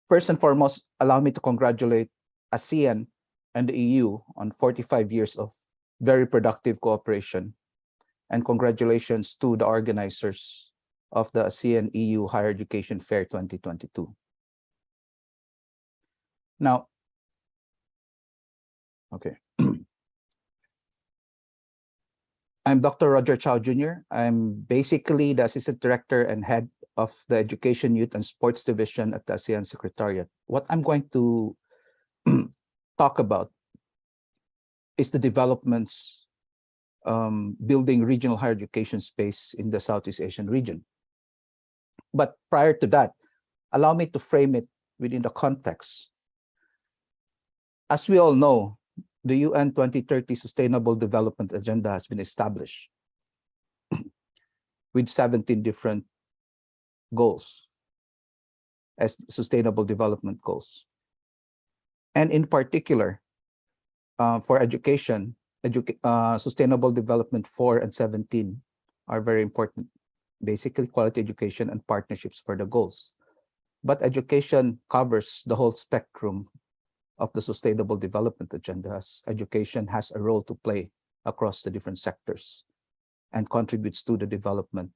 First and foremost, allow me to congratulate ASEAN and the EU on 45 years of very productive cooperation. And congratulations to the organizers of the ASEAN EU Higher Education Fair 2022. Now, okay. I'm Dr. Roger Chow Jr. I'm basically the Assistant Director and Head of the Education, Youth, and Sports Division at the ASEAN Secretariat. What I'm going to talk about is the developments building regional higher education space in the Southeast Asian region. But prior to that, allow me to frame it within the context. As we all know, the UN 2030 Sustainable Development Agenda has been established with 17 different goals as sustainable development goals. And in particular, for education, Sustainable Development 4 and 17 are very important. Basically, quality education and partnerships for the goals. But education covers the whole spectrum of the Sustainable Development Agenda, as education has a role to play across the different sectors and contributes to the development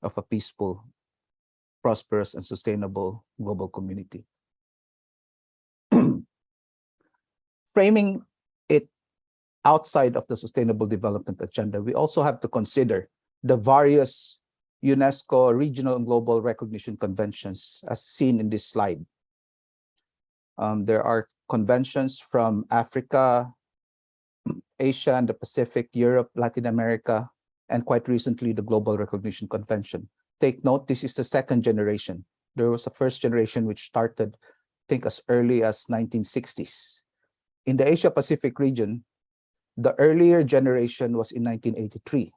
of a peaceful, prosperous, and sustainable global community. Framing it outside of the Sustainable Development Agenda, we also have to consider the various UNESCO regional and global recognition conventions as seen in this slide. There are conventions from Africa, Asia and the Pacific, Europe, Latin America, and quite recently the Global Recognition Convention. Take note, this is the second generation. There was a first generation which started, I think, as early as 1960s. In the Asia Pacific region, the earlier generation was in 1983.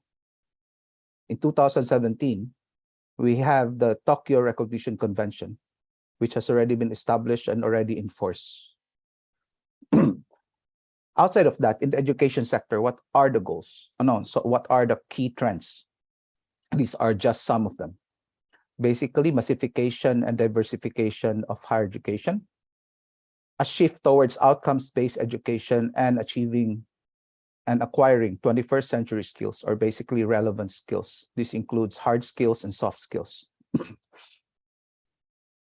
In 2017, we have the Tokyo Recognition Convention, which has already been established and already in force. Outside of that, in the education sector, what are the goals? So what are the key trends? These are just some of them. Basically, massification and diversification of higher education, a shift towards outcomes-based education and achieving and acquiring 21st century skills, or basically relevant skills. This includes hard skills and soft skills.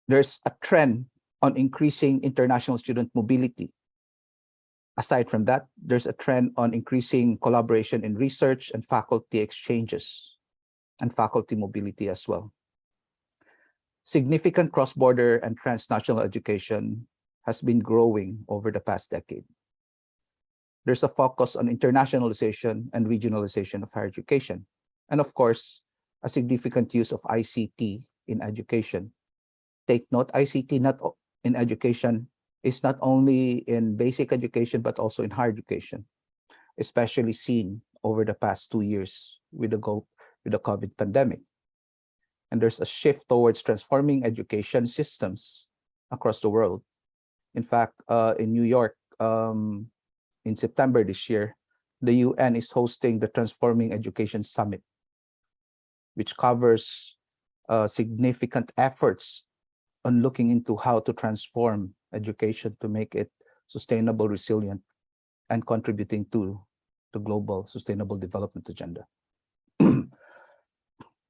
There's a trend on increasing international student mobility. Aside from that, there's a trend on increasing collaboration in research and faculty exchanges and faculty mobility as well. Significant cross-border and transnational education has been growing over the past decade. There's a focus on internationalization and regionalization of higher education. And of course, a significant use of ICT in education. Take note, ICT not in education is not only in basic education, but also in higher education, especially seen over the past 2 years with the COVID pandemic. And there's a shift towards transforming education systems across the world. In fact, in New York, in September this year, the UN is hosting the Transforming Education Summit, which covers significant efforts on looking into how to transform education to make it sustainable, resilient, and contributing to the global sustainable development agenda.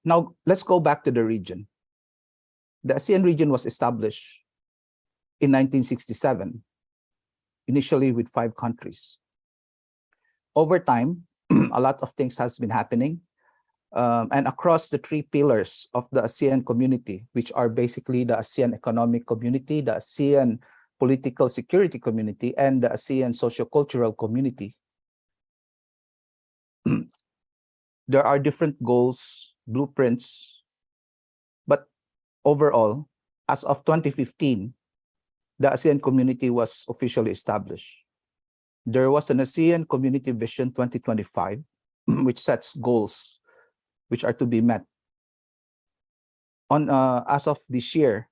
Now, let's go back to the region. The ASEAN region was established in 1967, initially with 5 countries. Over time, a lot of things has been happening. And across the 3 pillars of the ASEAN community, which are basically the ASEAN Economic Community, the ASEAN Political Security Community, and the ASEAN Sociocultural Community, there are different goals, blueprints, but overall, as of 2015, the ASEAN community was officially established. There was an ASEAN Community Vision 2025, which sets goals which are to be met. As of this year,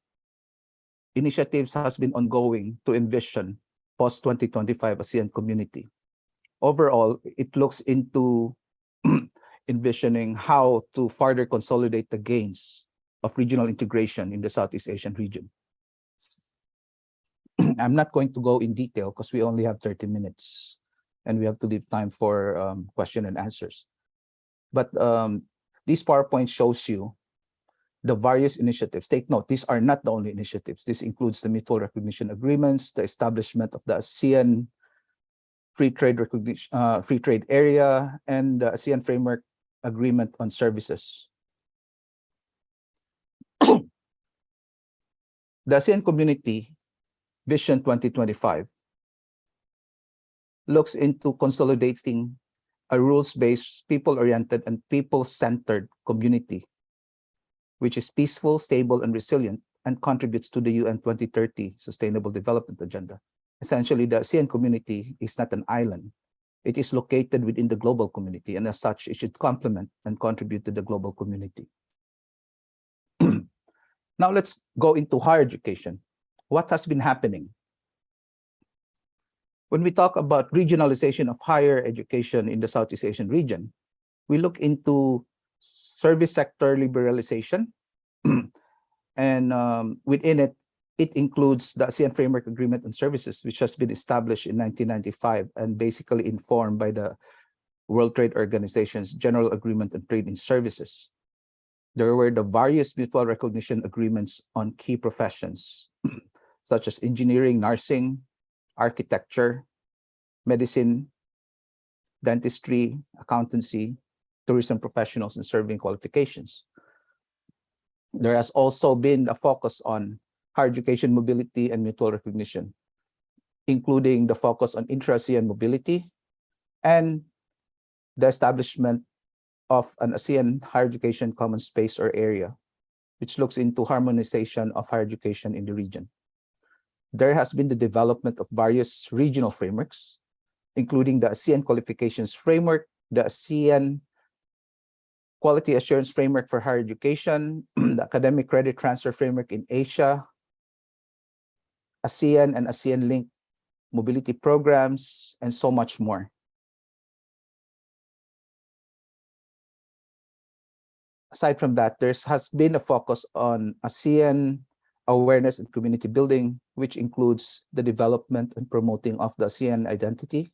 initiatives has been ongoing to envision post-2025 ASEAN community. Overall, it looks into envisioning how to further consolidate the gains of regional integration in the Southeast Asian region. I'm not going to go in detail because we only have 30 minutes and we have to leave time for question and answers. But this PowerPoint shows you the various initiatives. Take note, these are not the only initiatives. This includes the mutual recognition agreements, the establishment of the ASEAN free trade area, and the ASEAN framework agreement on services. The ASEAN Community Vision 2025 looks into consolidating a rules-based, people-oriented, and people-centered community, which is peaceful, stable, and resilient, and contributes to the UN 2030 Sustainable Development Agenda. Essentially, the ASEAN community is not an island. It is located within the global community, and as such, it should complement and contribute to the global community. Now let's go into higher education. What has been happening? When we talk about regionalization of higher education in the Southeast Asian region, we look into service sector liberalization, and within it, it includes the ASEAN Framework Agreement on Services, which has been established in 1995 and basically informed by the World Trade Organization's General Agreement on Trade in Services. There were the various mutual recognition agreements on key professions, such as engineering, nursing, architecture, medicine, dentistry, accountancy, tourism professionals, and serving qualifications. There has also been a focus on higher education mobility and mutual recognition, including the focus on intra-ASEAN mobility and the establishment of an ASEAN higher education common space or area, which looks into harmonization of higher education in the region. There has been the development of various regional frameworks, including the ASEAN Qualifications Framework, the ASEAN Quality Assurance Framework for Higher Education, the Academic Credit Transfer Framework in Asia, ASEAN and ASEAN-linked mobility programs, and so much more. Aside from that, there has been a focus on ASEAN awareness and community building, which includes the development and promoting of the ASEAN identity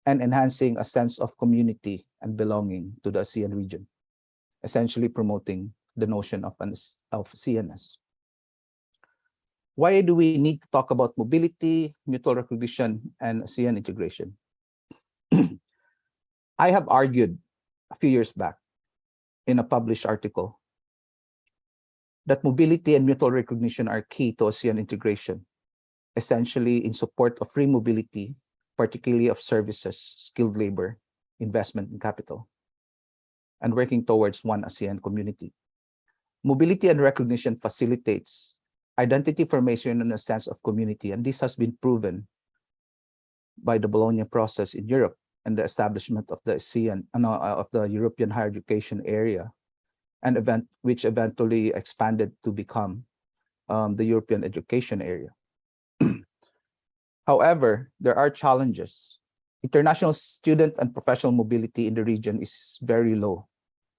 and enhancing a sense of community and belonging to the ASEAN region, essentially promoting the notion of ASEAN-ness. Why do we need to talk about mobility, mutual recognition, and ASEAN integration? I have argued a few years back in a published article that mobility and mutual recognition are key to ASEAN integration, essentially in support of free mobility, particularly of services, skilled labor, investment, and capital, and working towards one ASEAN community. Mobility and recognition facilitates identity formation and a sense of community, and this has been proven by the Bologna process in Europe and the establishment of the ASEAN, of the European higher education area, and which eventually expanded to become the European education area. However, there are challenges. International student and professional mobility in the region is very low.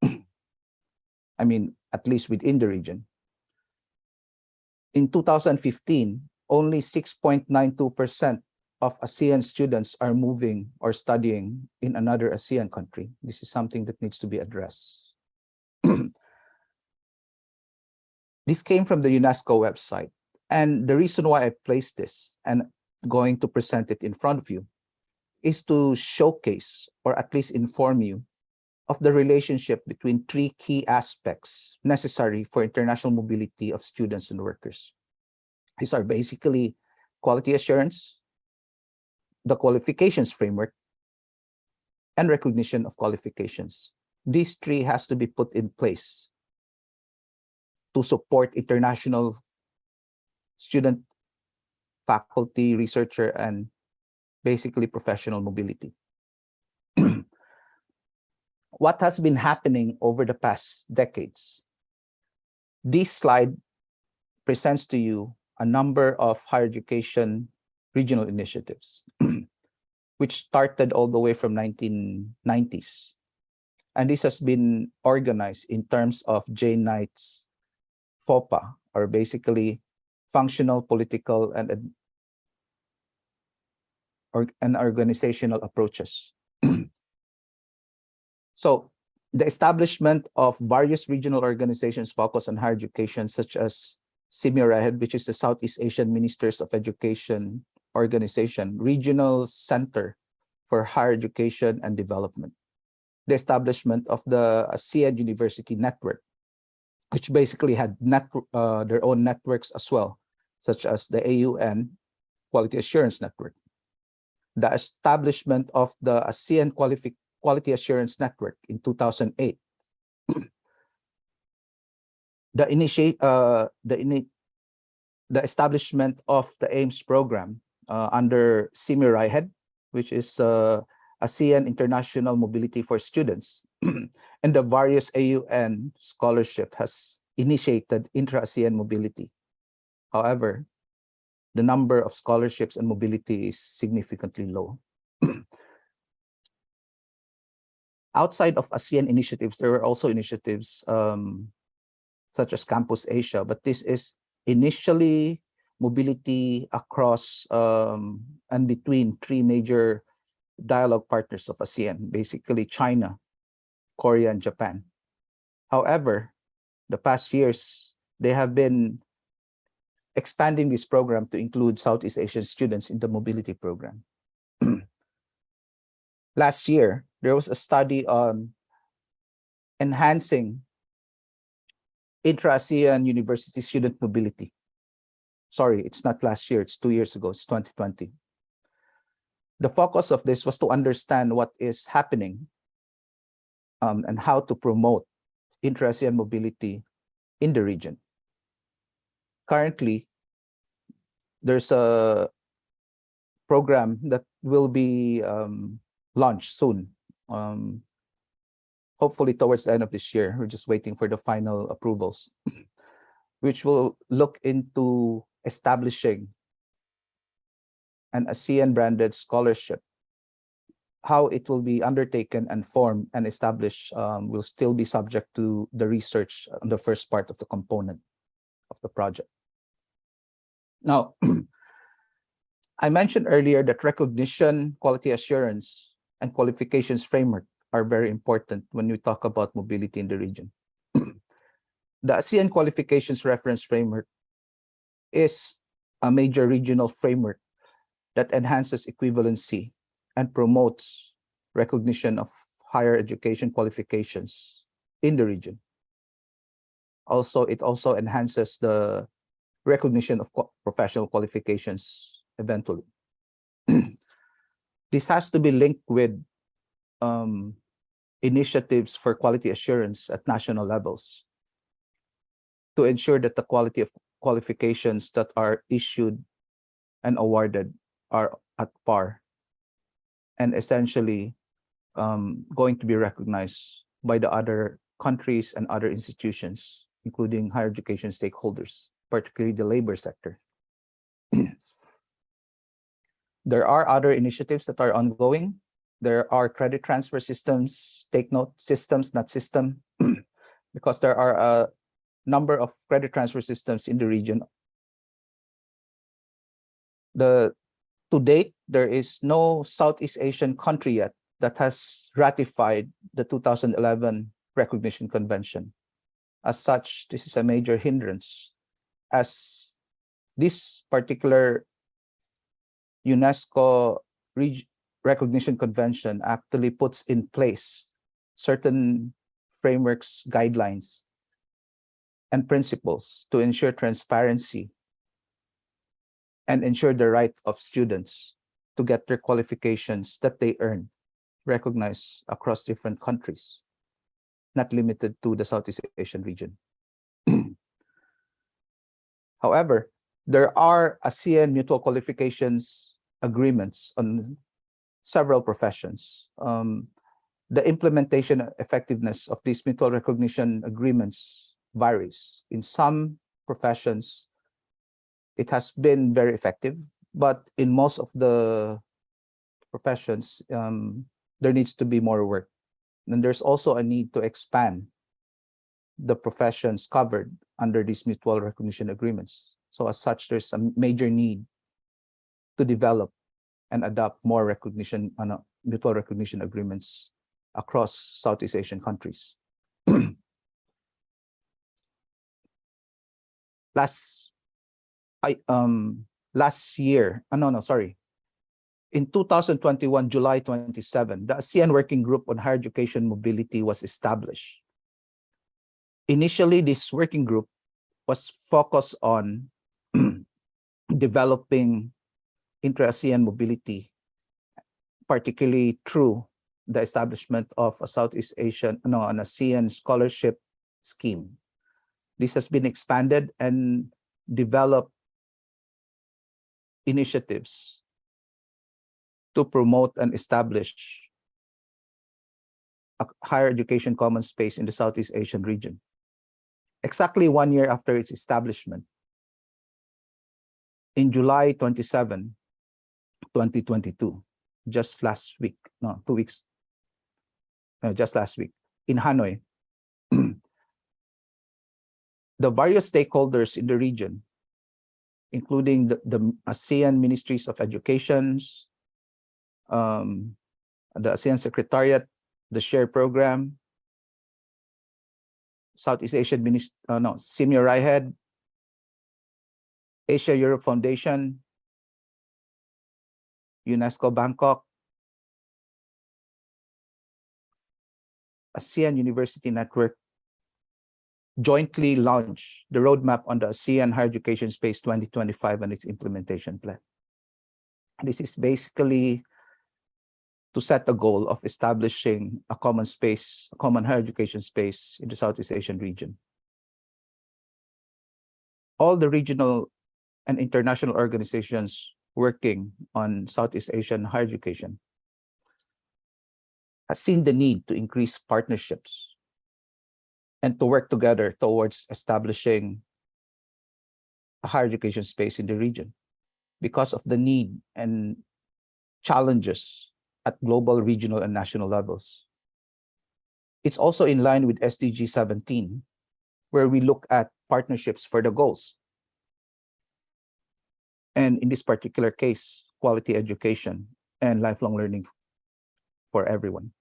I mean, at least within the region. In 2015, only 6.92% of ASEAN students are moving or studying in another ASEAN country. This is something that needs to be addressed. This came from the UNESCO website. And the reason why I placed this and going to present it in front of you is to showcase or at least inform you of the relationship between three key aspects necessary for international mobility of students and workers. These are basically quality assurance, the qualifications framework, and recognition of qualifications. These three has to be put in place to support international student, faculty, researcher, and basically professional mobility. What has been happening over the past decades? This slide presents to you a number of higher education regional initiatives, which started all the way from 1990s. And this has been organized in terms of Jane Knight's FOPA, or basically functional, political, and organizational approaches. So the establishment of various regional organizations focused on higher education, such as SIMIRAHED, which is the Southeast Asian Ministers of Education Organization, Regional Center for Higher Education and Development. The establishment of the ASEAN University Network, which basically had their own networks as well, such as the AUN Quality Assurance Network. The establishment of the ASEAN Quality Assurance Network in 2008. The establishment of the AIMS program under SIMIRAHED, which is ASEAN International Mobility for Students, and the various AUN scholarship has initiated intra-ASEAN mobility. However, the number of scholarships and mobility is significantly low. Outside of ASEAN initiatives, there were also initiatives such as Campus Asia, but this is initially mobility across and between three major dialogue partners of ASEAN, basically China, Korea, and Japan. However, the past years, they have been expanding this program to include Southeast Asian students in the mobility program. Last year, there was a study on enhancing intra-ASEAN university student mobility. Sorry, it's not last year, it's 2 years ago, it's 2020. The focus of this was to understand what is happening and how to promote intra-ASEAN mobility in the region. Currently, there's a program that will be launched soon, hopefully towards the end of this year. We're just waiting for the final approvals, which will look into establishing an ASEAN-branded scholarship. How it will be undertaken and formed and established will still be subject to the research on the first part of the component of the project. Now, I mentioned earlier that recognition, quality assurance, and qualifications framework are very important when we talk about mobility in the region. The ASEAN Qualifications Reference Framework is a major regional framework that enhances equivalency and promotes recognition of higher education qualifications in the region. Also, it also enhances the recognition of professional qualifications eventually. This has to be linked with initiatives for quality assurance at national levels to ensure that the quality of qualifications that are issued and awarded are at par and essentially going to be recognized by the other countries and other institutions, including higher education stakeholders, particularly the labor sector. There are other initiatives that are ongoing. There are credit transfer systems, take note, systems, not system, because there are a number of credit transfer systems in the region. To date, there is no Southeast Asian country yet that has ratified the 2011 Recognition Convention. As such, this is a major hindrance, as this particular UNESCO Recognition Convention actually puts in place certain frameworks, guidelines, and principles to ensure transparency and ensure the right of students to get their qualifications that they earn recognized across different countries, not limited to the Southeast Asian region. However, there are ASEAN mutual qualifications agreements on several professions. The implementation and effectiveness of these mutual recognition agreements varies. In some professions, it has been very effective, but in most of the professions, there needs to be more work. And there's also a need to expand the professions covered under these mutual recognition agreements. So as such, there's a major need to develop and adopt more recognition, mutual recognition agreements across Southeast Asian countries. Last year, in 2021, July 27, the ASEAN Working Group on Higher Education Mobility was established. Initially, this working group was focused on developing intra-ASEAN mobility, particularly through the establishment of a an ASEAN scholarship scheme. This has been expanded and developed initiatives to promote and establish a higher education common space in the Southeast Asian region. Exactly 1 year after its establishment, in July 27, 2022, just last week, just last week, in Hanoi, the various stakeholders in the region, including the ASEAN Ministries of Education, the ASEAN Secretariat, the SHARE Program, Southeast Asian Senior RIHED, Asia Europe Foundation, UNESCO Bangkok, ASEAN University Network, jointly launched the roadmap on the ASEAN Higher Education Space 2025 and its implementation plan. This is basically to set the goal of establishing a common space, a common higher education space in the Southeast Asian region. All the regional and international organizations working on Southeast Asian higher education has seen the need to increase partnerships and to work together towards establishing a higher education space in the region because of the need and challenges at global, regional, and national levels. It's also in line with SDG 17, where we look at partnerships for the goals. And in this particular case, quality education and lifelong learning for everyone.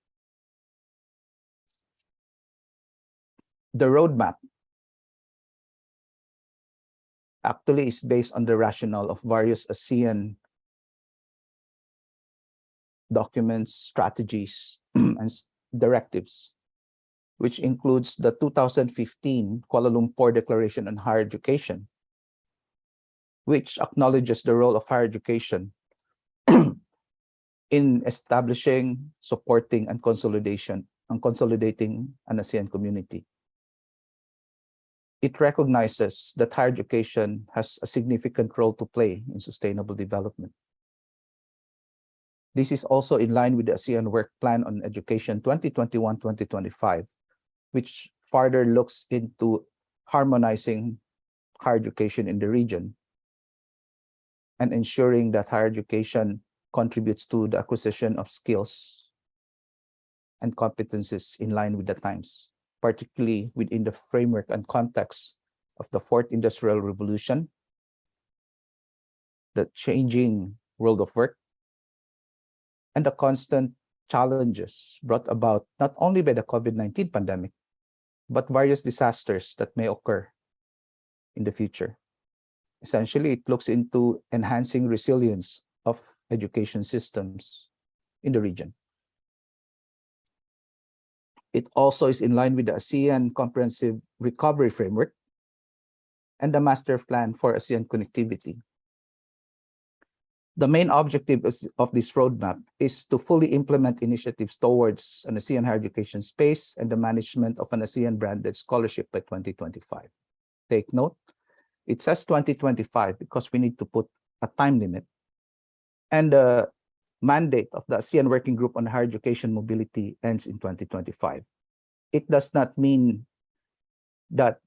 The roadmap actually is based on the rationale of various ASEAN documents, strategies, and directives, which includes the 2015 Kuala Lumpur Declaration on Higher Education, which acknowledges the role of higher education in establishing, supporting, and consolidating an ASEAN community. It recognizes that higher education has a significant role to play in sustainable development. This is also in line with the ASEAN Work Plan on Education 2021-2025, which further looks into harmonizing higher education in the region and ensuring that higher education contributes to the acquisition of skills and competencies in line with the times, particularly within the framework and context of the Fourth Industrial Revolution, the changing world of work, and the constant challenges brought about not only by the COVID-19 pandemic, but various disasters that may occur in the future. Essentially, it looks into enhancing resilience of education systems in the region. It also is in line with the ASEAN Comprehensive Recovery Framework and the Master Plan for ASEAN Connectivity. The main objective of this roadmap is to fully implement initiatives towards an ASEAN higher education space and the management of an ASEAN-branded scholarship by 2025. Take note, it says 2025 because we need to put a time limit. And the mandate of the ASEAN Working Group on Higher Education Mobility ends in 2025. It does not mean that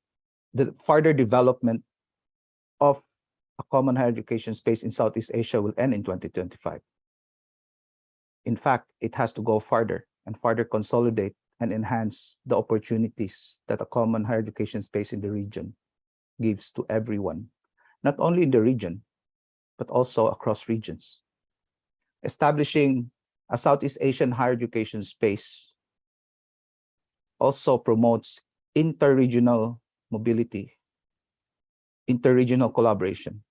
the further development of a common higher education space in Southeast Asia will end in 2025. In fact, it has to go further and further consolidate and enhance the opportunities that a common higher education space in the region gives to everyone, not only in the region, but also across regions. Establishing a Southeast Asian higher education space also promotes interregional mobility, interregional collaboration.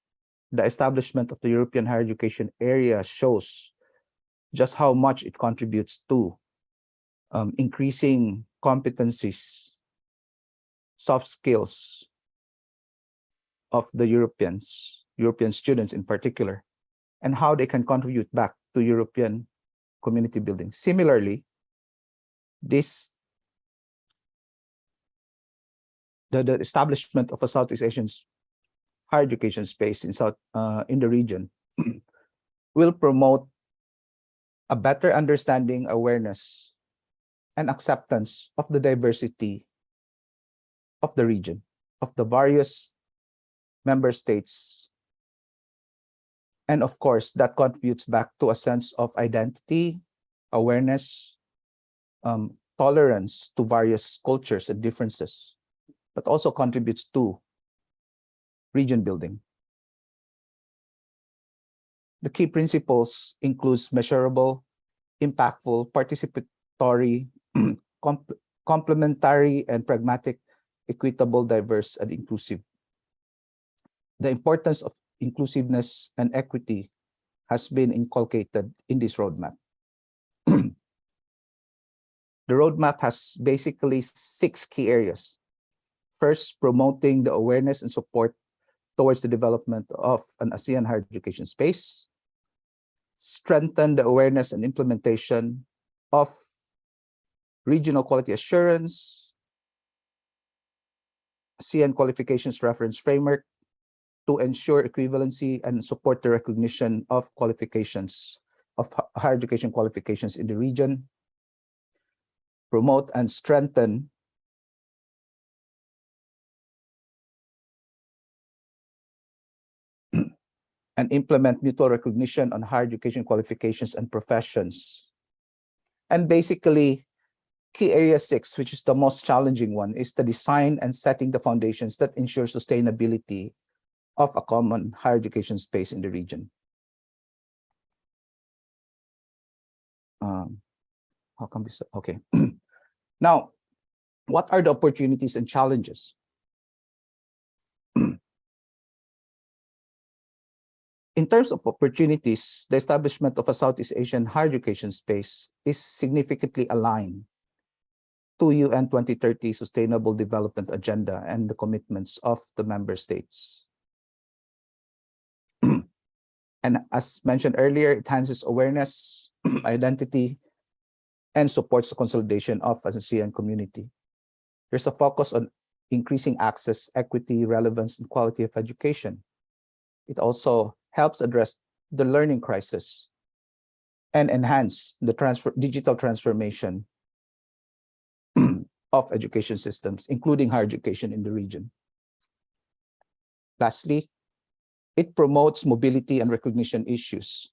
The establishment of the European higher education area shows just how much it contributes to increasing competencies, soft skills of the European students in particular, and how they can contribute back to European community building. Similarly, the establishment of a Southeast Asian higher education space in the region will promote a better understanding, awareness, and acceptance of the diversity of the region, of the various member states. And of course, that contributes back to a sense of identity, awareness, tolerance to various cultures and differences, but also contributes to region building. The key principles includes measurable, impactful, participatory, complementary, and pragmatic, equitable, diverse, and inclusive. The importance of inclusiveness and equity has been inculcated in this roadmap. The roadmap has basically 6 key areas. First, promoting the awareness and support towards the development of an ASEAN higher education space. Strengthen the awareness and implementation of regional quality assurance, ASEAN qualifications reference framework to ensure equivalency and support the recognition of qualifications, of higher education qualifications in the region. Promote and strengthen and implement mutual recognition on higher education qualifications and professions. And basically, key area 6, which is the most challenging one, is the design and setting the foundations that ensure sustainability of a common higher education space in the region. How come this? Okay. Now, what are the opportunities and challenges? In terms of opportunities, the establishment of a Southeast Asian higher education space is significantly aligned to UN 2030 Sustainable Development Agenda and the commitments of the member states. And as mentioned earlier, it enhances awareness, identity, and supports the consolidation of an ASEAN community. There's a focus on increasing access, equity, relevance, and quality of education. It also helps address the learning crisis and enhance the digital transformation of education systems, including higher education in the region. Lastly, it promotes mobility and recognition issues,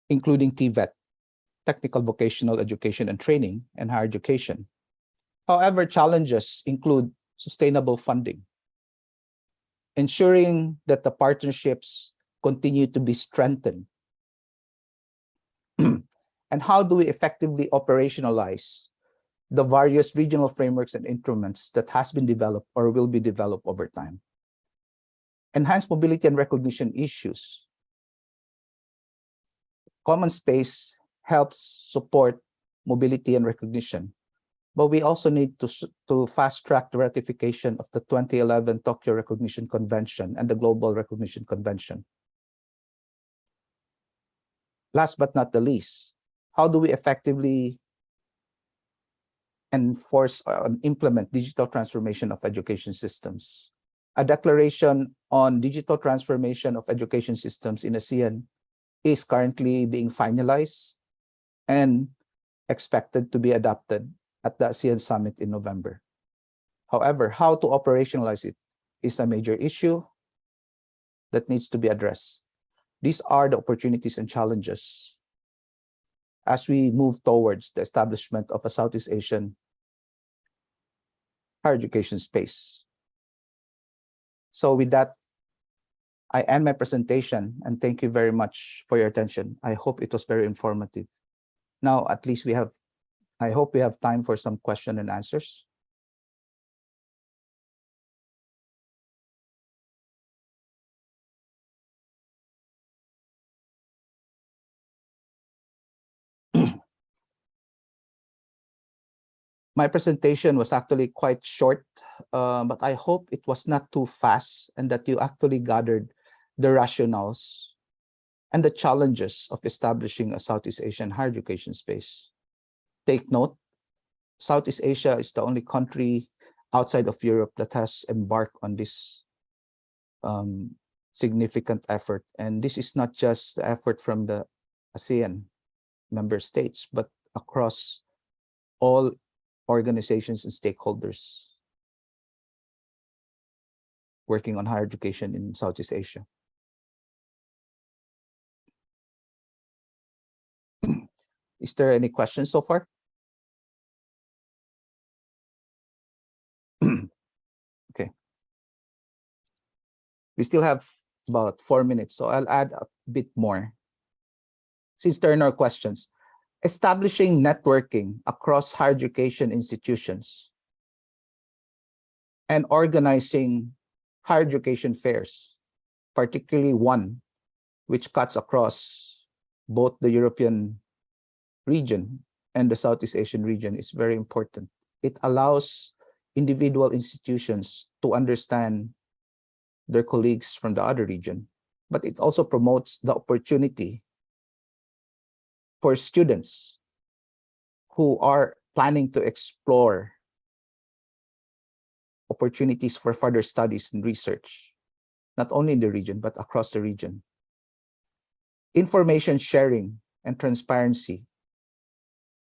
including TVET, technical vocational education and training, and higher education. However, challenges include sustainable funding, ensuring that the partnerships continue to be strengthened. And how do we effectively operationalize the various regional frameworks and instruments that has been developed or will be developed over time? Enhanced mobility and recognition issues. Common space helps support mobility and recognition, but we also need to fast-track the ratification of the 2011 Tokyo Recognition Convention and the Global Recognition Convention. Last but not the least, how do we effectively enforce and implement digital transformation of education systems? A declaration on digital transformation of education systems in ASEAN is currently being finalized and expected to be adopted at the ASEAN Summit in November. However, how to operationalize it is a major issue that needs to be addressed. These are the opportunities and challenges as we move towards the establishment of a Southeast Asian higher education space. So with that, I end my presentation and thank you very much for your attention. I hope it was very informative. Now, at least I hope we have time for some question and answers. My presentation was actually quite short, but I hope it was not too fast and that you actually gathered the rationales and the challenges of establishing a Southeast Asian higher education space. Take note, Southeast Asia is the only country outside of Europe that has embarked on this significant effort. And this is not just the effort from the ASEAN member states, but across all organizations and stakeholders working on higher education in Southeast Asia. Is there any questions so far? Okay. We still have about 4 minutes, so I'll add a bit more. Since there are no questions, establishing networking across higher education institutions and organizing higher education fairs, particularly one which cuts across both the European region and the Southeast Asian region, is very important. It allows individual institutions to understand their colleagues from the other region, but it also promotes the opportunity for students who are planning to explore opportunities for further studies and research, not only in the region, but across the region. Information sharing and transparency,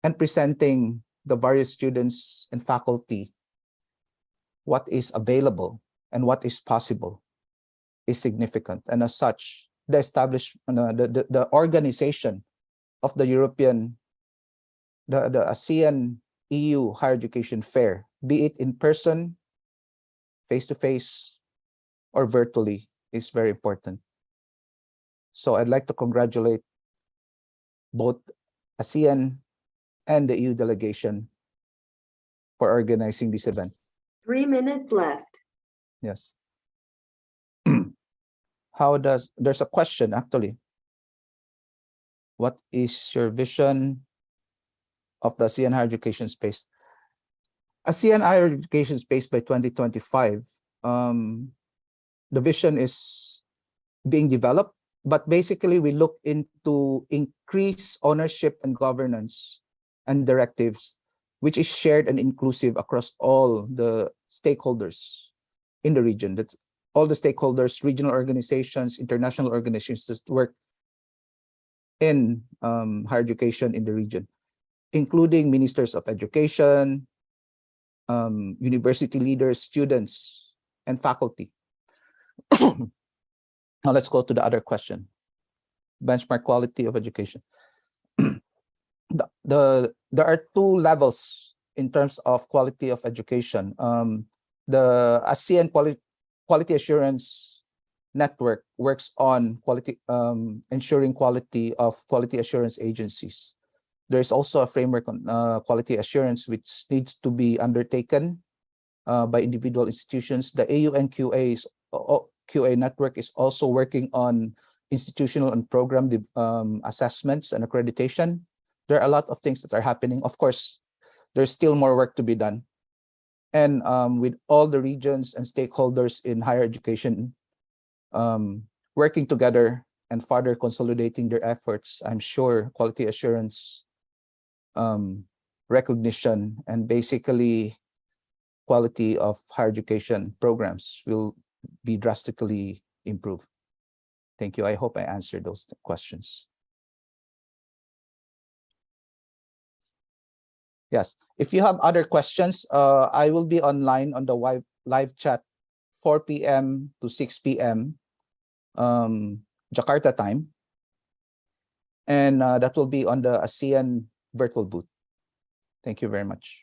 and presenting the various students and faculty what is available and what is possible is significant. And as such, the organization of the European, the ASEAN EU Higher Education Fair, be it in person, face-to-face, or virtually, is very important. So I'd like to congratulate both ASEAN and the EU delegation for organizing this event. 3 minutes left. Yes. There's a question actually. What is your vision of the ASEAN higher education space? ASEAN higher education space by 2025, the vision is being developed, but basically we look into increase ownership and governance and directives, which is shared and inclusive across all the stakeholders in the region. That's all the stakeholders, regional organizations, international organizations that work in higher education in the region, including ministers of education, university leaders, students, and faculty. Now let's go to the other question. Benchmark quality of education. There are two levels in terms of quality of education. The ASEAN Quality Assurance Network works on ensuring quality of quality assurance agencies. There's also a framework on quality assurance which needs to be undertaken by individual institutions. The QA network is also working on institutional and program assessments and accreditation. There are a lot of things that are happening. Of course, there's still more work to be done. And with all the regions and stakeholders in higher education working together and further consolidating their efforts, I'm sure quality assurance recognition and basically quality of higher education programs will be drastically improved. Thank you. I hope I answered those questions. Yes, if you have other questions, I will be online on the live chat 4 p.m. to 6 p.m. Jakarta time. And that will be on the ASEAN virtual booth. Thank you very much.